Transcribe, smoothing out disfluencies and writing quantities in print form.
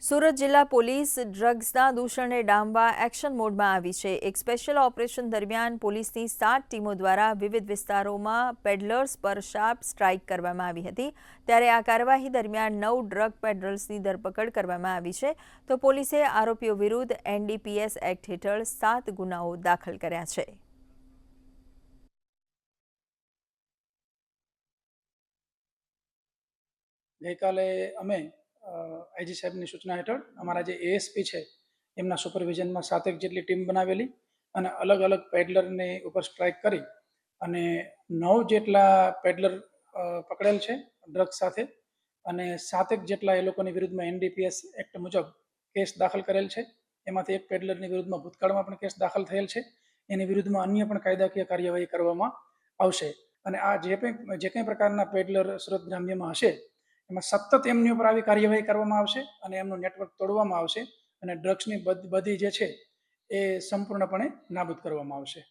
સુરત જિલ્લા પોલીસ ડ્રગ્સના દૂષણને ડામવા એક્શન મોડમાં આવી છે। એક સ્પેશિયલ ઓપરેશન દરમિયાન પોલીસની 7 ટીમો દ્વારા વિવિધ વિસ્તારોમાં પેડલર્સ પર શાર્પ સ્ટ્રાઇક કરવામાં આવી હતી। ત્યારે આ કાર્યવાહી દરમિયાન 9 ડ્રગ પેડલર્સની ધરપકડ કરવામાં આવી છે, તો પોલીસે આરોપીઓ વિરુદ્ધ એનડીપીએસ એક્ટ હેઠળ 7 ગુનાઓ દાખલ કર્યા છે। ગઈકાલે અમે આઈજી સાહેબની સૂચના હેઠળ અમારા જે એએસપી છે એમના સુપરવિઝનમાં 7 જેટલી ટીમ બનાવેલી અને અલગ અલગ પેડલરની ઉપર સ્ટ્રાઇક કરી અને 9 જેટલા પેડલર પકડેલ છે ડ્રગ્સ સાથે અને 7 જેટલા એ લોકોની વિરુદ્ધમાં એનડીપીએસ એક્ટ મુજબ કેસ દાખલ કરેલ છે। એમાંથી એક પેડલરની વિરુદ્ધમાં ભૂતકાળમાં પણ કેસ દાખલ થયેલ છે। એની વિરુદ્ધમાં અન્ય પણ કાયદાકીય કાર્યવાહી કરવામાં આવશે અને આ જે કંઈ પ્રકારના પેડલર સુરત ગ્રામ્યમાં હશે એમાં સતત એમની ઉપર આવી કાર્યવાહી કરવામાં આવશે અને એમનું નેટવર્ક તોડવામાં આવશે અને ડ્રગ્સની બધી જે છે એ સંપૂર્ણપણે નાબૂદ કરવામાં આવશે।